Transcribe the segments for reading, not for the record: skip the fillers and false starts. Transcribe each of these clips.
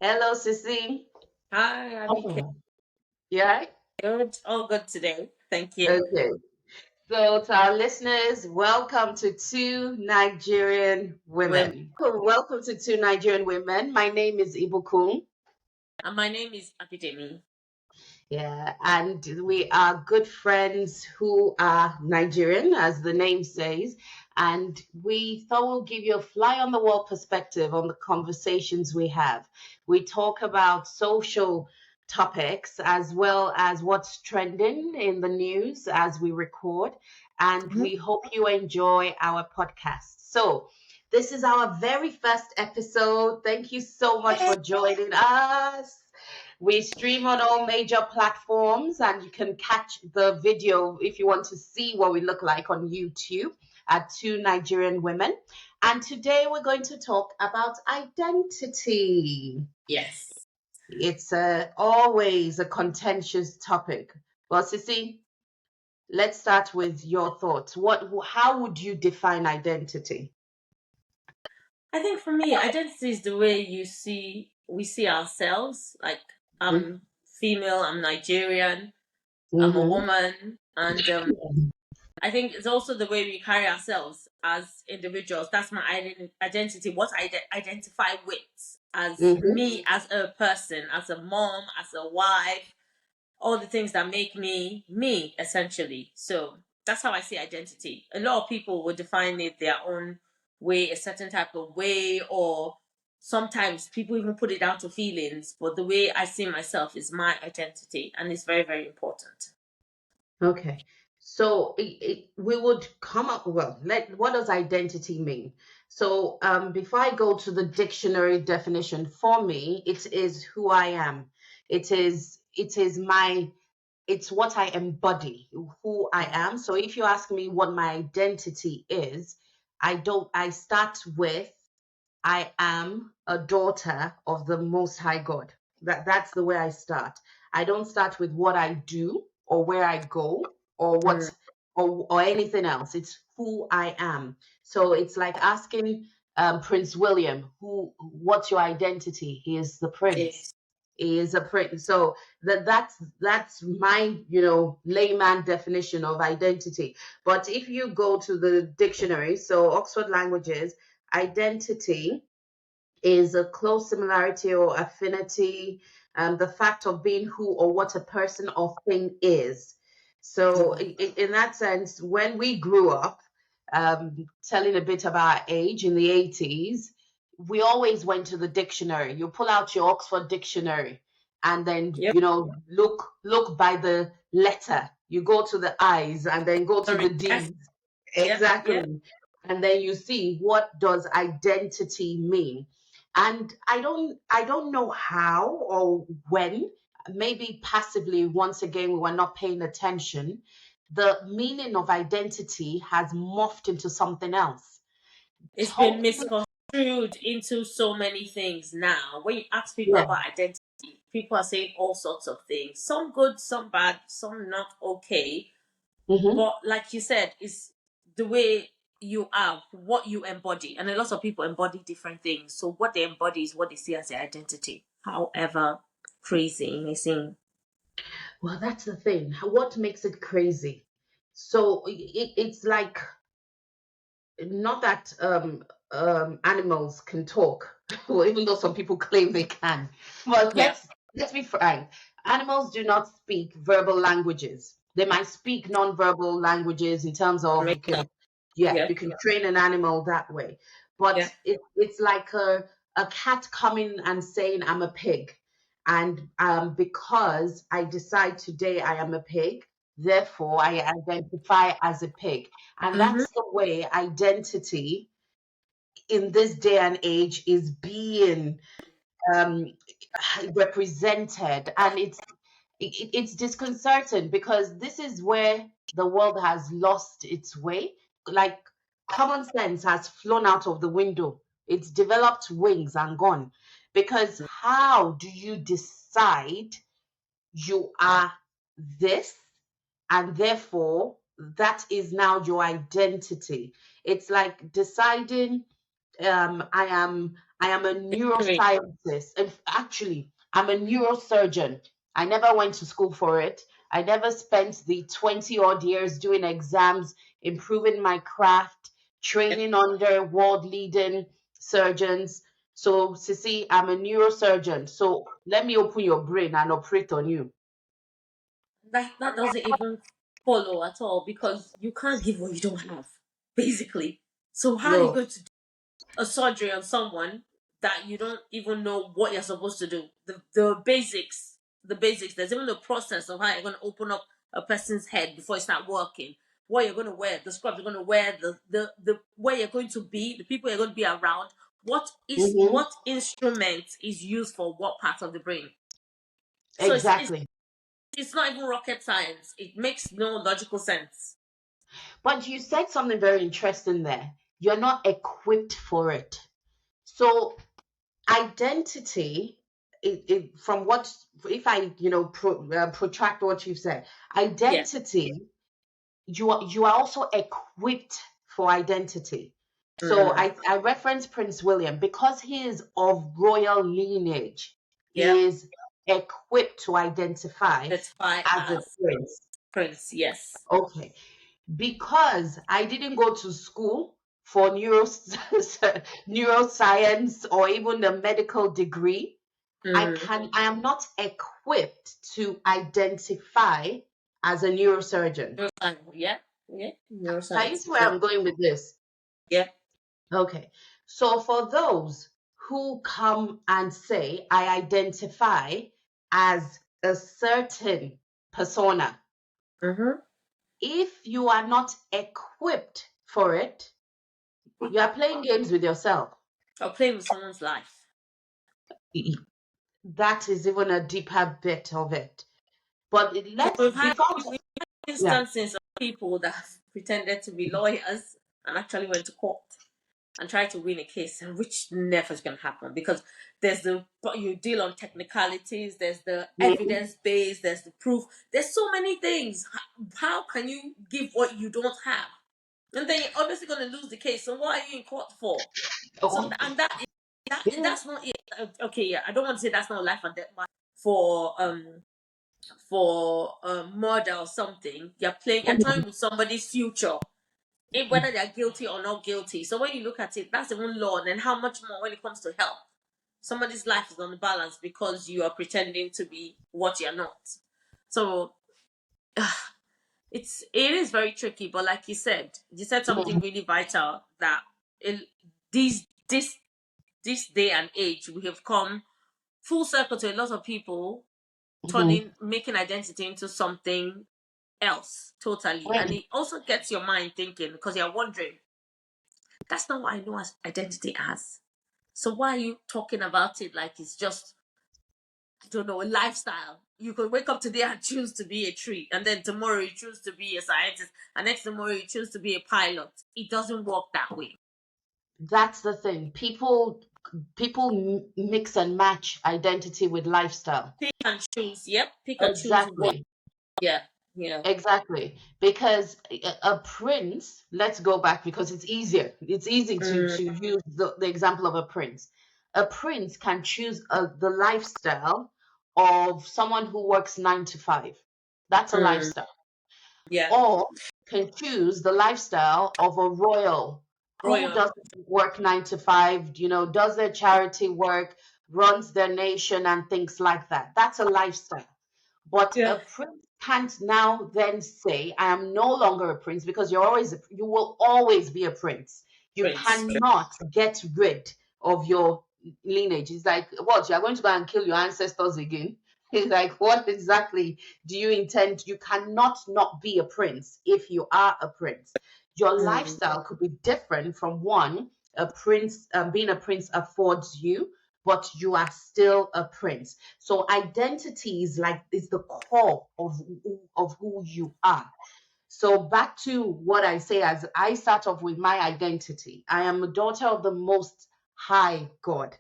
Hello, Sissy. Hi, Abby. Oh. Yeah. Good. All good today. Thank you. Okay. So, to our listeners, welcome to Two Nigerian Women. Women. Welcome to Two Nigerian Women. My name is Ibukun. And my name is Abidemi. Yeah, and we are good friends who are Nigerian, as the name says. And we thought we'll give you a fly on the wall perspective on the conversations we have. We talk about social topics as well as what's trending in the news as we record. And Mhm. we hope you enjoy our podcast. So, this is our very first episode. Thank you so much for joining us. We stream on all major platforms, and you can catch the video if you want to see what we look like on YouTube at Two Nigerian Women. And today we're going to talk about identity. Yes. It's always a contentious topic. Well, Sissy, let's start with your thoughts. How would you define identity? I think for me, identity is the way we see ourselves. Like, I'm female, I'm Nigerian, I'm a Mm-hmm. woman. And I think it's also the way we carry ourselves as individuals. That's my identity, what I identify with as Mm-hmm. me, as a person, as a mom, as a wife, all the things that make me me essentially. So that's how I see identity. A lot of people would define it their own way, a certain type of way, or sometimes people even put it down to feelings. But the way I see myself is my identity, and it's very, very important. Okay. So we would come up, well, what does identity mean? So before I go to the dictionary definition, for me, it is who I am. It's what I embody, who I am. So if you ask me what my identity is, I start with I am a daughter of the Most High God. That's the way I start. I don't start with what I do or where I go or Mm. or anything else. It's who I am. So it's like asking Prince William, what's your identity? He is the prince. Yes. He is a prince. So that's my layman definition of identity. But if you go to the dictionary, so Oxford Languages, identity is a close similarity or affinity, the fact of being who or what a person or thing is. So, Mm. in that sense, when we grew up, telling a bit of our age in the 80s, we always went to the dictionary. You pull out your Oxford dictionary and then, Yep. look by the letter. You go to the I's and then go to Sorry. the Yes. D's. Yep. Yep. Exactly. And then you see, what does identity mean? And I don't know how or when, maybe passively, once again we were not paying attention, the meaning of identity has morphed into something else. It's been Totally. misconstrued into so many things now. When you ask people Yeah. about identity, people are saying all sorts of things. Some good, some bad, some not okay. Hmm. But like you said, it's the way you are, what you embody. And a lot of people embody different things. So what they embody is what they see as their identity. However crazy it may seem. Well, that's the thing. What makes it crazy? So it's like, not that animals can talk, well, even though some people claim they can. Well, Yeah. let's be frank. Animals do not speak verbal languages. They might speak non-verbal languages in terms of Right. you Yeah. can train an animal that way. But Yeah. it's like a cat coming and saying, I'm a pig. And because I decide today I am a pig, therefore I identify as a pig. And Mm-hmm. that's the way identity in this day and age is being um, represented. And it's disconcerting because this is where the world has lost its way. Like, common sense has flown out of the window. It's developed wings and gone. Because how do you decide you are this, and therefore that is now your identity? It's like deciding, I am a Great. neuroscientist. And actually, I'm a neurosurgeon. I never went to school for it. I never spent the 20 odd years doing exams, improving my craft, training under world leading surgeons. So, Sissy, I'm a neurosurgeon. So, let me open your brain and operate on you. That doesn't even follow at all because you can't give what you don't have, basically. So how are you No. going to do a surgery on someone that you don't even know what you're supposed to do? The basics, the basics. There's even the process of how you're going to open up a person's head before you start working. What you're going to wear, the scrubs you're going to wear, the where you're going to be, the people you're going to be around. Hmm. What instrument is used for what part of the brain? So Exactly. it's not even rocket science. It makes no logical sense. But you said something very interesting there. You're not equipped for it. So identity, from what, if I protract what you've said, Yeah. identity, you are also equipped for identity. So Mm. I reference Prince William because he is of royal lineage. Yep. He is equipped to identify Identify as a as prince. Prince. Yes. Okay, because I didn't go to school for neuroscience or even a medical degree, Mm. I am not equipped to identify as a neurosurgeon. Neuroscience. Yeah. Yeah. Can you Neuroscience. see where I'm going with this? Yeah. Okay. So for those who come and say, I identify as a certain persona, Mm-hmm. if you are not equipped for it, you are playing games with yourself. Or playing with someone's life. That is even a deeper bit of it. But So let's, before, we've had yeah, instances of people that have pretended to be lawyers and actually went to court and tried to win a case, and which never is going to happen because but you deal on technicalities, there's the mhm, evidence base, there's the proof, there's so many things. How can you give what you don't have? And then you're obviously going to lose the case. So what are you in court for? So oh, and yeah, that's not it. Okay. Yeah, I don't want to say that's not life and death, but for murder or something, you're toying with somebody's future, whether they're guilty or not guilty. So when you look at it, that's even law. And then how much more when it comes to health? Somebody's life is on the balance because you are pretending to be what you're not. So it is very tricky. But like you said something mhm, really vital that it, these this day and age we have come full circle to a lot of people mhm, turning making identity into something else totally, and mhm. it also gets your mind thinking because you're wondering that's not what I know as identity as. So why are you talking about it like it's just, I don't know, a lifestyle? You could wake up today and choose to be a tree, and then tomorrow you choose to be a scientist, and next tomorrow you choose to be a pilot. It doesn't work that way. That's the thing. People mix and match identity with lifestyle. Pick and choose. Yep, pick and choose what. Exactly. Yeah, yeah. Exactly. Because a prince, let's go back because it's easier. It's easy Mm, to use the example of a prince. A prince can choose the lifestyle of someone who works 9 to 5. That's a mm, lifestyle. yeah. Or can choose the lifestyle of a royal who Royal. doesn't work 9 to 5, does their charity work, runs their nation, and things like that. That's a lifestyle. But a Yeah. prince can't now then say, I am no longer a prince because you will always be a prince. You Prince. cannot get rid of your lineage. It's like, what? You're going to go and kill your ancestors again? It's like, what exactly do you intend? You cannot not be a prince if you are a prince. Your Mm, lifestyle could be different from one a prince, being a prince affords you, but you are still a prince. So identity is the core of who you are. So back to what I say as I start off with my identity. I am a daughter of the most high God,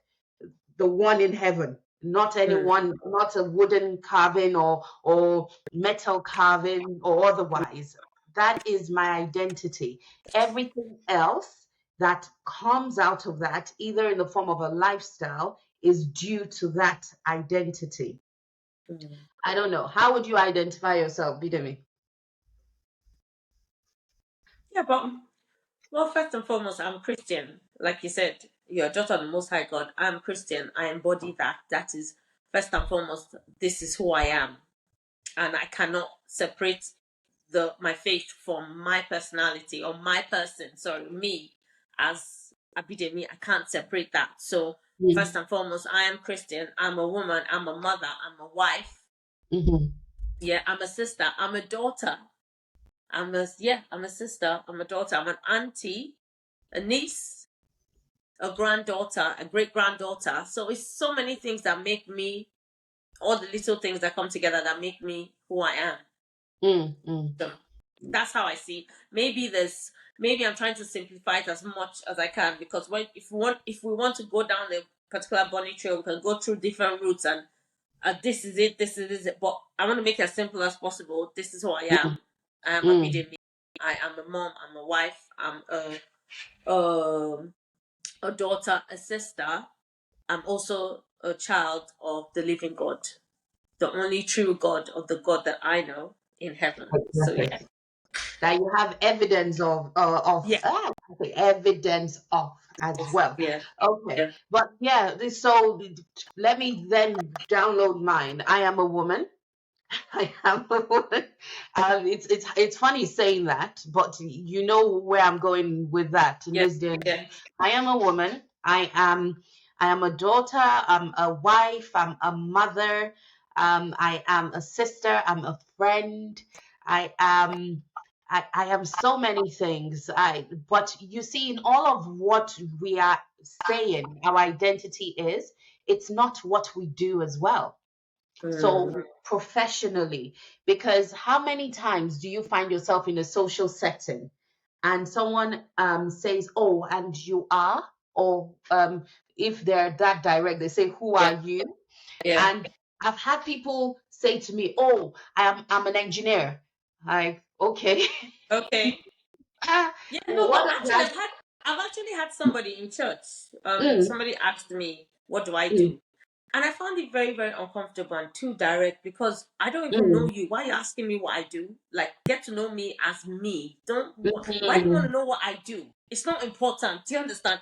the one in heaven, not mm, anyone, not a wooden carving or metal carving or otherwise. That is my identity. Everything else that comes out of that, either in the form of a lifestyle, is due to that identity. I don't know. How would you identify yourself, Bidemi? Yeah, but well, first and foremost, I'm Christian. Like you said, you're a daughter of the Most High God. I'm Christian. I embody that. That is first and foremost. This is who I am, and I cannot separate my faith from my personality or my person. Sorry, me as Abidemi. I can't separate that. So first and foremost, I am Christian. I'm a woman. I'm a mother. I'm a wife. Mm-hmm. Yeah, I'm a sister. I'm a daughter. I'm a sister. I'm a daughter. I'm an auntie, a niece, a granddaughter, a great granddaughter. So it's so many things that make me, all the little things that come together that make me who I am. So that's how I see. Maybe I'm trying to simplify it as much as I can, because if we want to go down a particular bunny trail, we can go through different routes, and this is it, this is it. But I want to make it as simple as possible. This is who I am. I am a BDM. I am a mom. I'm a wife. I'm a daughter, a sister. I'm also a child of the living God, the only true God, of the God that I know in heaven. So yeah, That you have evidence of yeah, evidence of as well. yeah, Okay, yeah. but yeah, so let me then download mine. I am a woman. I am a woman. It's funny saying that, but you know where I'm going with that in Yeah, this day. yeah, I am a woman. I am a daughter. I'm a wife. I'm a mother. I am a sister. I'm a friend. I am. I am so many things. But you see, in all of what we are saying, our identity is. It's not what we do as well. So professionally, because how many times do you find yourself in a social setting and someone says, "Oh, and you are," or if they're that direct, they say, "Who yeah, are you?" yeah. And I've had people say to me, "Oh, I'm an engineer." Like, okay, Okay. ah, Yeah, no, but what does actually, that? I've actually had somebody in church. Mm, Somebody asked me, "What do I mm, do?" And I found it very, very uncomfortable and too direct, because I don't even know mm, you. Why are you asking me what I do? Like, get to know me as me. Don't. Why do you want to mm. know what I do? It's not important. Do you understand?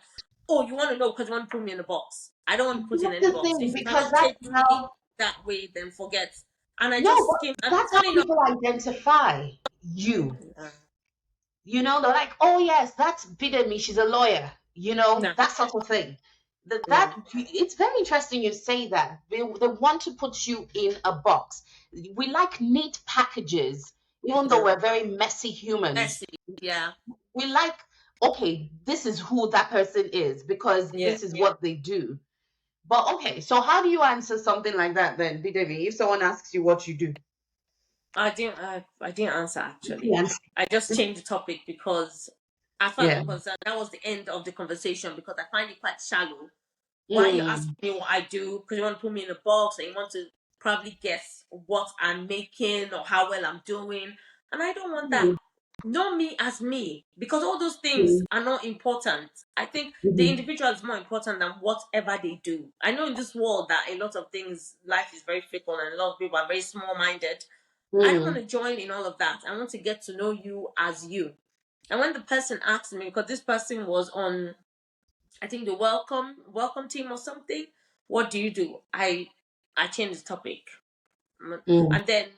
Oh, you want to know because you want to put me in a box. I don't want to put in That's any the box. thing, If you because cannot that's take me how. that way, then forget. And I No, just but skimmed. And that's how funny enough, people identify you. You know, they're like, "Oh yes, that's Bidemi. She's a lawyer." You know, no, that sort of thing. no, It's very interesting you say that. They want to put you in a box. We like neat packages, even though no. we're very messy humans. Messy. Yeah, We like, okay, this is who that person is because yeah. this is what they do. But okay, so how do you answer something like that then, Bidemi, if someone asks you what you do? I didn't answer actually. Yes. I just changed the topic because, as far as Yeah. I'm concerned, that was the end of the conversation, because I find it quite shallow. Why are you asking Mm, me what I do? Because you want to put me in a box and you want to probably guess what I'm making or how well I'm doing. And I don't want that. mm, Know me as me, because all those things mm, are not important. I think the mhm, individual is more important than whatever they do. I know in this world that a lot of things, life is very fickle and a lot of people are very small minded. I don't want mm, to join in all of that. I want to get to know you as you. And when the person asked me, because this person was on, I think, the welcome team or something, what do you do? I changed the topic. mm, And then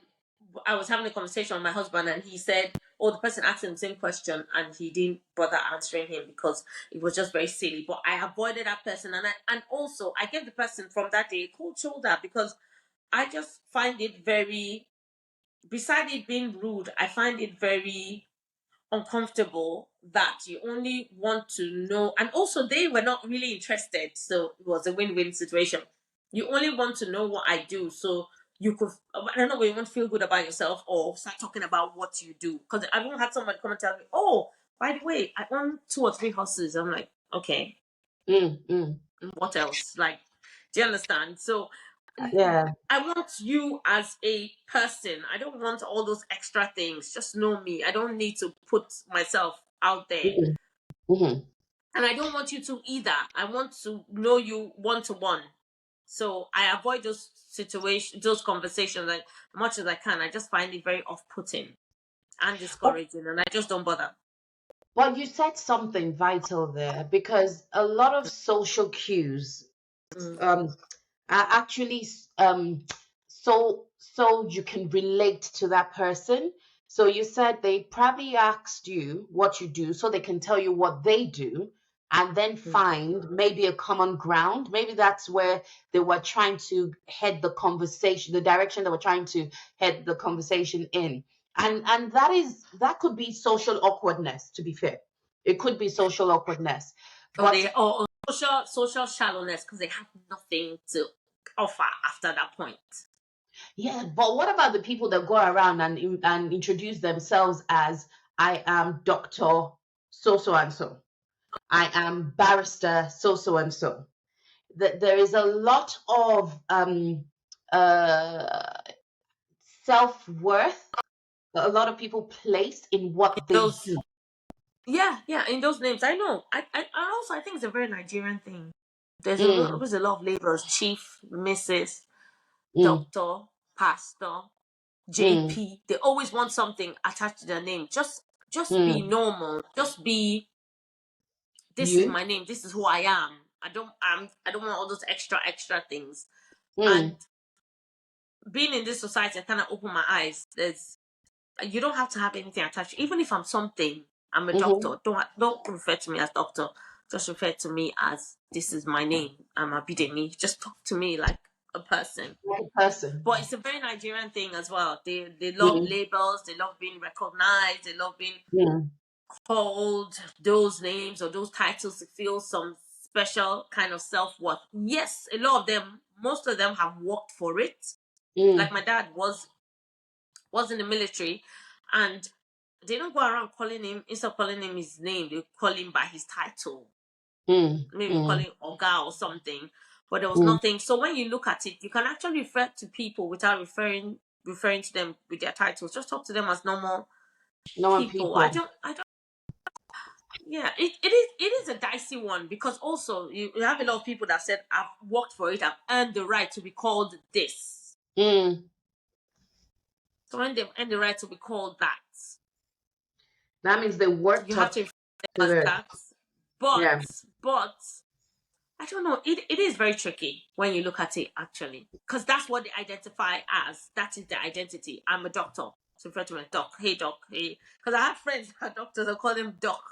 I was having a conversation with my husband, and he said, "Oh, the person asked him the same question, and he didn't bother answering him because it was just very silly." But I avoided that person, and also I gave the person from that day a cold shoulder, because I just find it very, beside it being rude, I find it very uncomfortable that you only want to know, and also they were not really interested, so it was a win-win situation. You only want to know what I do, so you could, I don't know, when you want to feel good about yourself or start talking about what you do. Because I've even had someone come and tell me, "Oh, by the way, I own 2 or 3 horses." I'm like, okay, mm, mm. what else? Like, do you understand? So Yeah. I want you as a person. I don't want all those extra things. Just know me. I don't need to put myself out there. Mhm, mhm. And I don't want you to either. I want to know you one to one. So I avoid those situations, those conversations, like much as I can. I just find it very off-putting and But, discouraging, and I just don't bother. but you said something vital there, because a lot of social cues Mm. um, are actually so you can relate to that person. So you said they probably asked you what you do so they can tell you what they do, and then Mm. find maybe a common ground. Maybe that's where they were trying to head the conversation, the direction they were trying to head the conversation in. And that could be social awkwardness, to be fair. It could be social awkwardness. Or But they or social shallowness because they have nothing to offer after that point. yeah, but what about the people that go around and introduce themselves as I am Doctor so so and so, I am barrister so so and so. That there is a lot of uh, self worth. A lot of people place in what they Those, do. yeah, in those names, I know. I also I think it's a very Nigerian thing. Mm, Always a lot of labels: chief, Mrs., mm, doctor, pastor, mm, JP. They always want something attached to their name. Just be mm. normal. Just be. This is You? my name. This is who I am. I don't want all those extra things. And Mm, being in this society, I kind of opened my eyes. You don't have to have anything attached. Even if I'm something, I'm a mm-hmm. doctor. Don't refer to me as doctor. Just refer to me as this is my name. I'm Abidemi. Just talk to me like a person. One person. But it's a very Nigerian thing as well. They love Mm, labels. They love being recognized. They love being mm, called those names or those titles to feel some special kind of self-worth. Yes, a lot of them, most of them have worked for it. Like mm, my dad was in the military, and they don't go around calling him, instead of calling him his name, they call him by his title. mm, Maybe call mm, him Oga or something. But there was mm. nothing. So when you look at it, you can actually refer to people without referring to them with their titles. Just talk to them as normal Knowing people. people. I don't Yeah, it is a dicey one because also you have a lot of people that said I've worked for it, I've earned the right to be called this. Mm. So when they've earned the right to be called that, That means they worked you have up to refer to them as it. that. But Yeah. but I don't know. It is very tricky when you look at it actually. Because that's what they identify as. That is their identity. I'm a doctor. So refer to me, doc, hey doc, hey. Because I have friends who are doctors, I call them doc.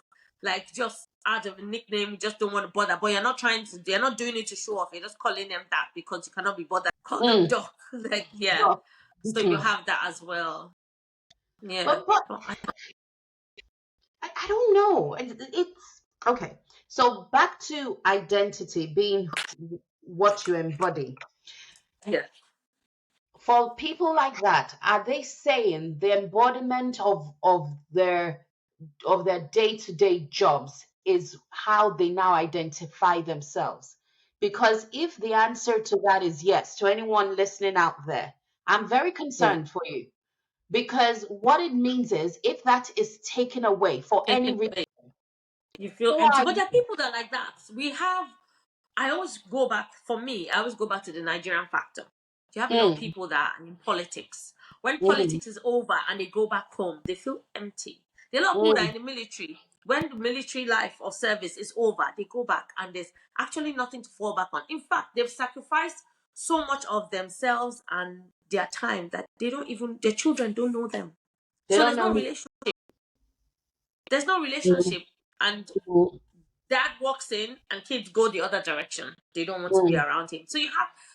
Like just out of a nickname, you just don't want to bother. But you're not doing it to show off. You're just calling them that because you cannot be bothered. Call them Mm. doc. Like, yeah. Oh. So you have that as well. Yeah. But But I don't know. It's okay. So back to identity being what you embody. yeah. For people like that, are they saying the embodiment of their day-to-day jobs is how they now identify themselves? Because if the answer to that is yes, to anyone listening out there, I'm very Mm. concerned for you. Because what it means is if that is taken away for any Taken reason, away. You feel who empty. are But there are you? people that are like that. I always go back, for me, I always go back to the Nigerian factor. You have a lot of Mm, people that are in politics. When mm, politics is over and they go back home, they feel empty. There are a lot of people that are mm. in the military. When the military life or service is over, they go back and there's actually nothing to fall back on. In fact, they've sacrificed so much of themselves and their time that their children don't know them. They So don't know who. there's no Mm, relationship. And mm, dad walks in and kids go the other direction. They don't want to be mm, around him.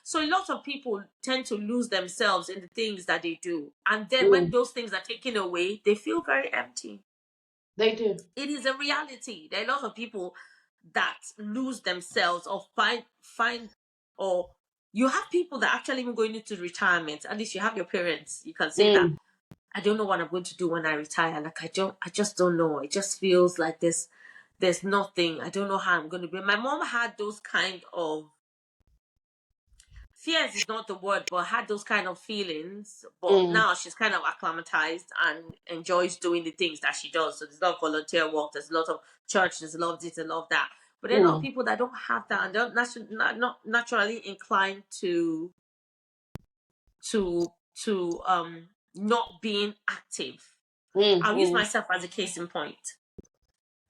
So a lot of people tend to lose themselves in the things that they do. And then when mm. those things are taken away, they feel very empty. They do. It is a reality. There are a lot of people that lose themselves or find or you have people that actually even going into retirement. At least you have your parents. You can say that Mm, I don't know what I'm going to do when I retire. Like I just don't know. It just feels like there's nothing. I don't know how I'm going to be. My mom had those kind of fears is not the word, but had those kind of feelings. But now she's kind of acclimatized and enjoys doing the things that she does. So there's a lot of volunteer work, there's a lot of church, there's a lot of this and a lot of that. But there are a lot of people that don't have that and they're not naturally inclined to not being active. I'll use myself as a case in point.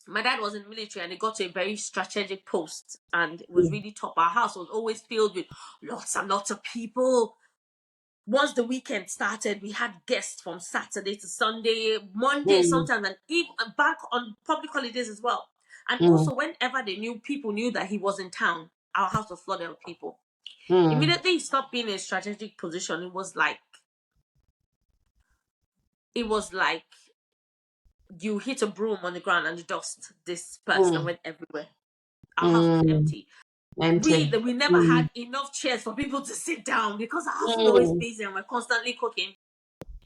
My dad was in the military and he got to a very strategic post and it was really top. Our house was always filled with lots and lots of people. Once the weekend started, we had guests from Saturday to Sunday, Monday sometimes, and even back on public holidays as well. And also, whenever people knew that he was in town, our house was flooded with people. Immediately he stopped being in a strategic position. It was like you hit a broom on the ground and the dust dispersed and went everywhere. Our house was empty. We never had enough chairs for people to sit down because our house was always busy and we're constantly cooking.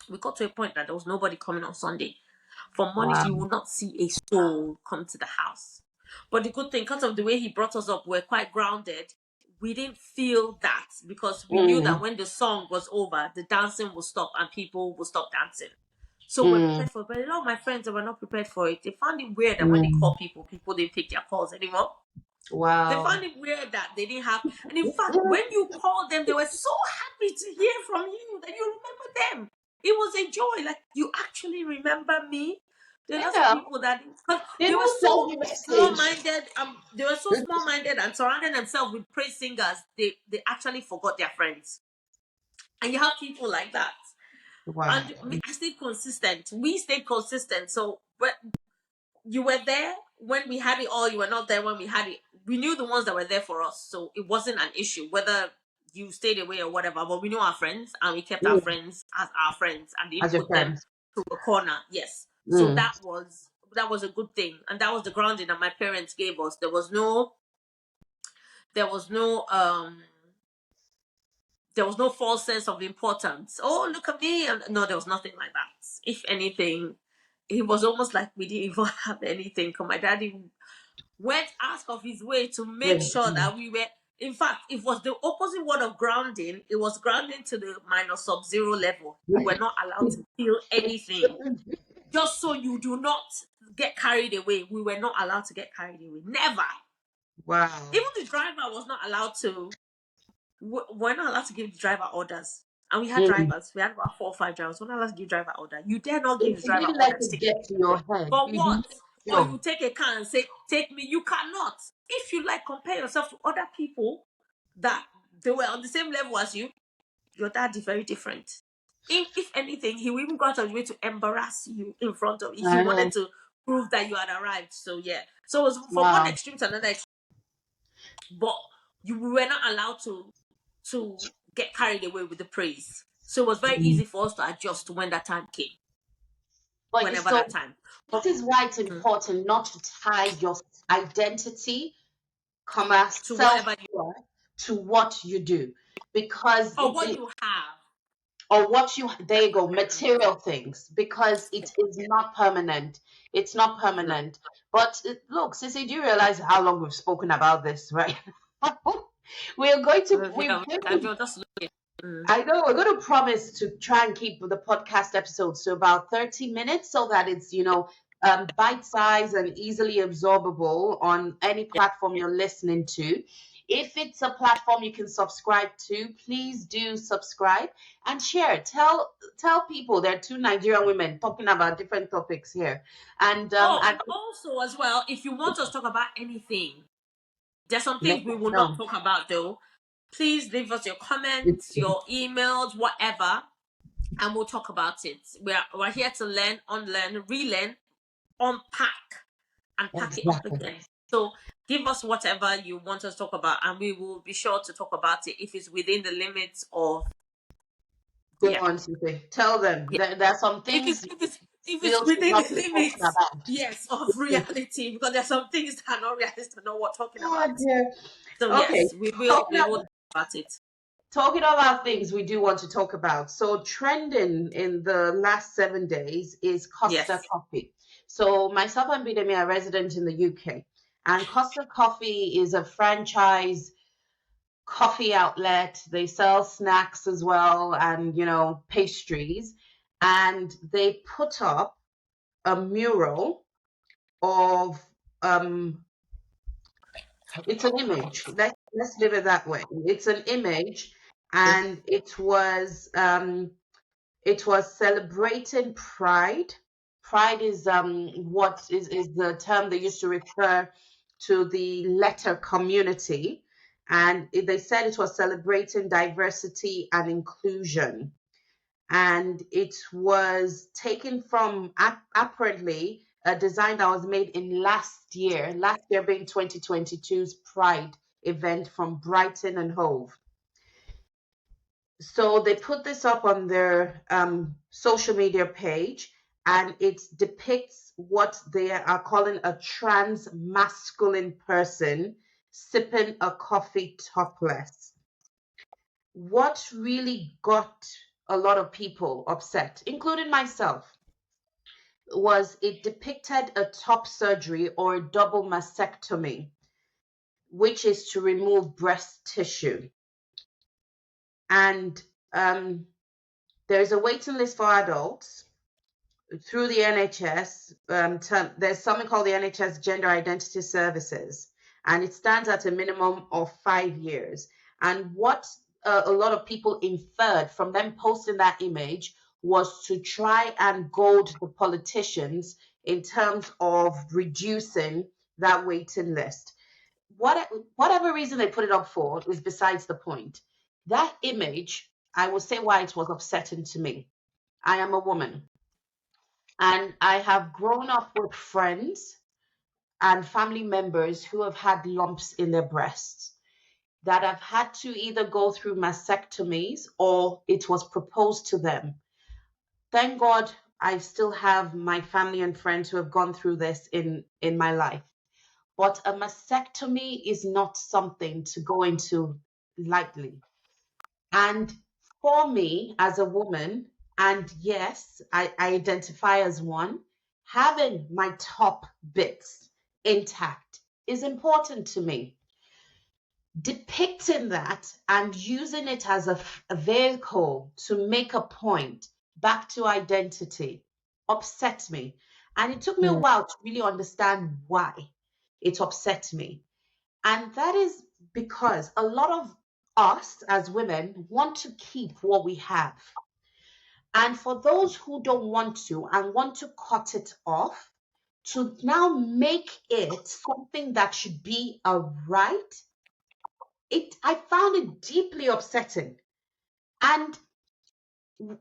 We got to a point that there was nobody coming on Sunday. For Mondays, you will not see a soul come to the house. But the good thing, because of the way he brought us up, we're quite grounded. We didn't feel that because we knew that when the song was over, the dancing will stop and people will stop dancing. So we're prepared for it. But a lot of my friends that were not prepared for it, they found it weird that when they call people didn't pick their calls anymore. Wow. They found it weird that they didn't have. And in fact, when you called them, they were so happy to hear from you that you remember them. It was a joy. Like, you actually remember me. There are lots of people that they were so small-minded. They were so small-minded and surrounding themselves with praise singers. They actually forgot their friends. And you have people like that. Wow. And I stayed consistent. We stayed consistent. So, but you were there when we had it all. You were not there when we had it. We knew the ones that were there for us. So it wasn't an issue whether you stayed away or whatever. But we knew our friends and we kept our friends as our friends and didn't put them to a corner. Yes. So that was a good thing. And that was the grounding that my parents gave us. There was no false sense of importance. Oh, look at me. And no, there was nothing like that. If anything, it was almost like we didn't even have anything. Because my daddy went out of his way to make sure that we were. In fact, it was the opposite word of grounding. It was grounding to the minus sub-zero level. You were not allowed to feel anything. Just so you do not get carried away. We were not allowed to get carried away. Never. Wow. Even the driver was not allowed to. We're not allowed to give the driver orders. And we had drivers. We had about 4 or 5 drivers. We're not allowed to give driver order. You dare not give the driver orders. Get to your head. For what? Or you take a car and say, take me. You cannot. If you compare yourself to other people that they were on the same level as you, your dad is very different. If anything, he will even go out of his way to embarrass you in front of you. He wanted to prove that you had arrived. So yeah. So it was from one extreme to another extreme. But we were not allowed to get carried away with the praise. So it was very easy for us to adjust when that time came. Whenever that time. This is why it's important not to tie your identity, to what you do. Because what you have. Or what you, there you go, material things, because it is not permanent. It's not permanent. But look, Sissy, do you realize how long we've spoken about this, right? We're going to, I know, we're going to promise to try and keep the podcast episodes to about 30 minutes so that it's, bite-sized and easily absorbable on any platform you're listening to. If it's a platform you can subscribe to, please do subscribe and share. Tell people there are 2 Nigerian women talking about different topics here. And and also as well, if you want us to talk about anything, there's some things we will not talk about though. Please leave us your comments, your emails, whatever, and we'll talk about it. We're here to learn, unlearn, relearn, unpack, and pack it up again. So give us whatever you want us to talk about, and we will be sure to talk about it if it's within the limits of. Tell them there are some things. If it's within the limits, of reality, because there are some things that are not realistic to know what we're talking about. So yes, we will talk about it. Talking about things we do want to talk about. So trending in the last 7 days is Costa Coffee. So myself and Bidemi are resident in the UK, and Costa Coffee is a franchise coffee outlet. They sell snacks as well, and pastries. And they put up a mural of it's an image. Let's leave it that way. It's an image, and it was celebrating pride. Pride is what is the term they used to refer to the letter community, and they said it was celebrating diversity and inclusion. And it was taken from apparently a design that was made in last year being 2022's Pride event from Brighton and Hove. So they put this up on their social media page, and it depicts what they are calling a trans masculine person sipping a coffee topless. What really got a lot of people upset, including myself, was it depicted a top surgery or a double mastectomy, which is to remove breast tissue. And there's a waiting list for adults through the NHS. There's something called the NHS Gender Identity Services, and it stands at a minimum of 5 years. And what a lot of people inferred from them posting that image was to try and goad the politicians in terms of reducing that waiting list. Whatever reason they put it up for is besides the point. That image, I will say why it was upsetting to me. I am a woman, and I have grown up with friends and family members who have had lumps in their breasts that have had to either go through mastectomies or it was proposed to them. Thank God I still have my family and friends who have gone through this in my life. But a mastectomy is not something to go into lightly. And for me as a woman, and yes, I identify as one, having my top bits intact is important to me. Depicting that and using it as a vehicle to make a point back to identity upset me. And it took me a Mm. while to really understand why it upset me. And that is because a lot of us as women want to keep what we have. And for those who don't want to and want to cut it off, to now make it something that should be a right, I found it deeply upsetting. And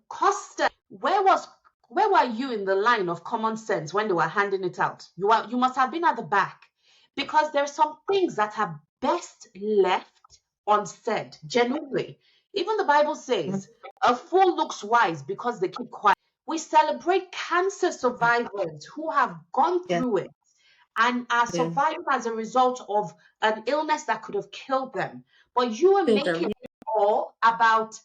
Costa, where were you in the line of common sense when they were handing it out? You must have been at the back, because there are some things that are best left unsaid. Genuinely, even the Bible says a fool looks wise because they keep quiet. We celebrate cancer survivors who have gone Yeah, through it and are yeah. surviving as a result of an illness that could have killed them. But you are Kill them. making it all about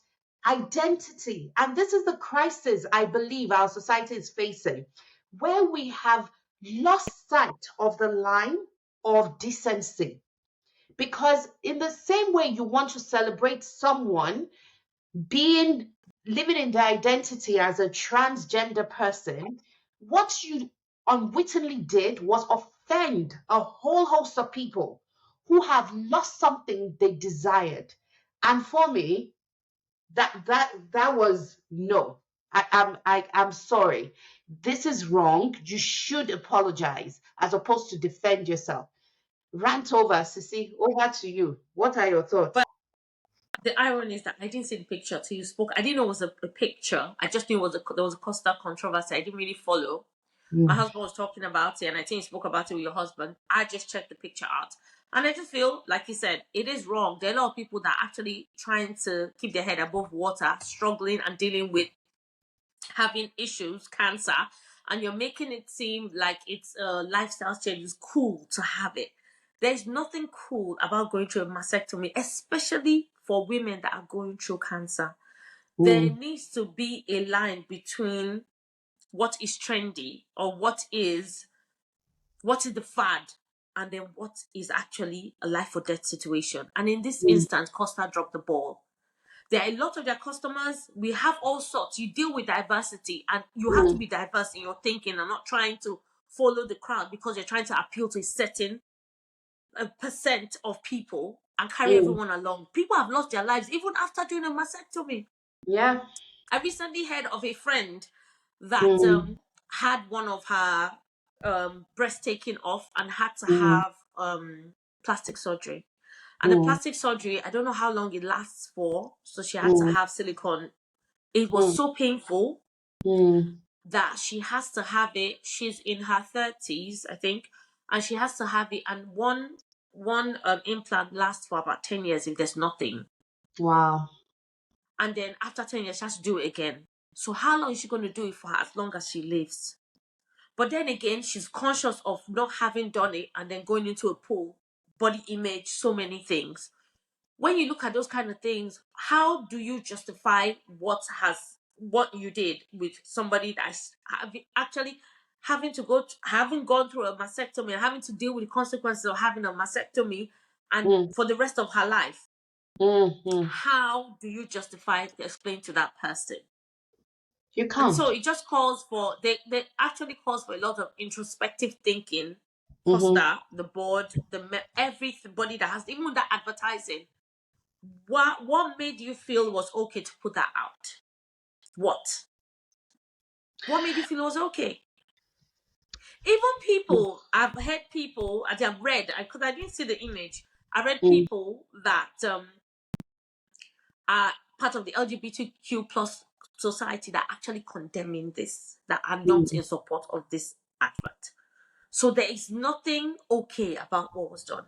identity. And this is the crisis I believe our society is facing, where we have lost sight of the line of decency. Because in the same way you want to celebrate someone being living in their identity as a transgender person, what you unwittingly did was offend a whole host of people who have lost something they desired. And for me, that was no. I'm sorry. This is wrong. You should apologize as opposed to defend yourself. Rant over, Sissy. Over to you. What are your thoughts? But the irony is that I didn't see the picture till you spoke. I didn't know it was a picture. I just knew there was a Costa controversy. I didn't really follow. My Mm, husband was talking about it, and I think you spoke about it with your husband. I just checked the picture out. And I just feel, like you said, it is wrong. There are a lot of people that are actually trying to keep their head above water, struggling and dealing with having issues, cancer, and you're making it seem like it's a lifestyle change. It's cool to have it. There's nothing cool about going through a mastectomy, especially for women that are going through cancer. There mm, needs to be a line between what is trendy or what is the fad and then what is actually a life or death situation. And in this Mm. instance, Costa dropped the ball. There are a lot of their customers. We have all sorts. You deal with diversity, and you have to Mm. be diverse in your thinking and not trying to follow the crowd because you're trying to appeal to a certain percent of people and carry Mm. everyone along. People have lost their lives even after doing a mastectomy. Yeah. I recently heard of a friend that Mm. had one of her breast taken off and had to Mm. have plastic surgery. And the Mm. plastic surgery, I don't know how long it lasts for, so she had to Mm. have silicone. It was Mm. so painful Mm. that she has to have it. She's in her 30s, I think, and she has to have it. And one implant lasts for about 10 years if there's nothing. Wow. And then after 10 years, she has to do it again. So how long is she going to do it for? As long as she lives. But then again, she's conscious of not having done it and then going into a pool, body image, so many things. When you look at those kind of things, how do you justify what you did with somebody that's actually having gone through a mastectomy and having to deal with the consequences of having a mastectomy and Mm. for the rest of her life? Mm. Mm. How do you justify to explain to that person? You And can't. so it just calls for they actually calls for a lot of introspective thinking. Mm-hmm. Costa, the board, everybody that has even that advertising. What made you feel was okay to put that out? What? What made you feel it was okay? Even people, I've heard people, as I've read, because I didn't see the image, I read Mm. people that are part of the LGBTQ plus society that are actually condemning this, that are not Mm. in support of this advert. So there is nothing okay about what was done.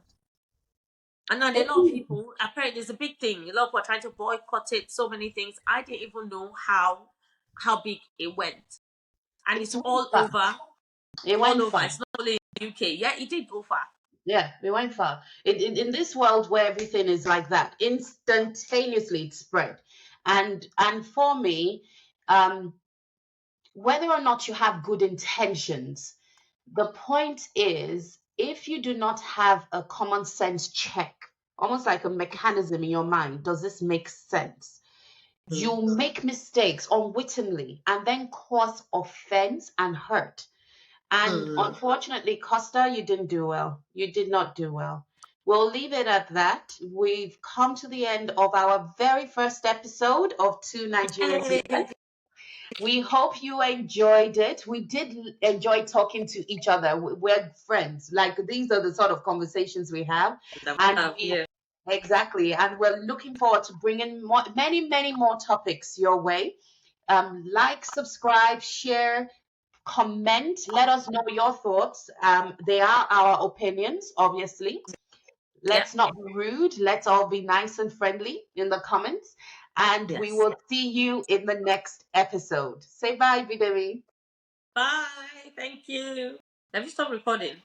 And then a lot of people, apparently there's a big thing. A lot of people are trying to boycott it, so many things. I didn't even know how big it went. And It's it's went all far. over. It All went over. far. It's not only in the UK. Yeah, it did go far. Yeah, it went far. In this world where everything is like that, instantaneously it spread. And for me, um, whether or not you have good intentions, the point is if you do not have a common sense check, almost like a mechanism in your mind, does this make sense? Mm. You make mistakes unwittingly and then cause offense and hurt. And Mm. unfortunately, Costa, you didn't do well. You did not do well. We'll leave it at that. We've come to the end of our very first episode of Two Nigerian. Hey. We hope you enjoyed it. We did enjoy talking to each other. We're friends. Like these are the sort of conversations we have, and we Yeah. exactly. And we're looking forward to bringing many more topics your way. Like, subscribe, share, comment. Let us know your thoughts. They are our opinions, obviously. Yeah. Let's not be rude. Let's all be nice and friendly in the comments. And we Yes. will see you in the next episode. Say bye, Bidemi. Bye. Thank you. Have you stopped recording?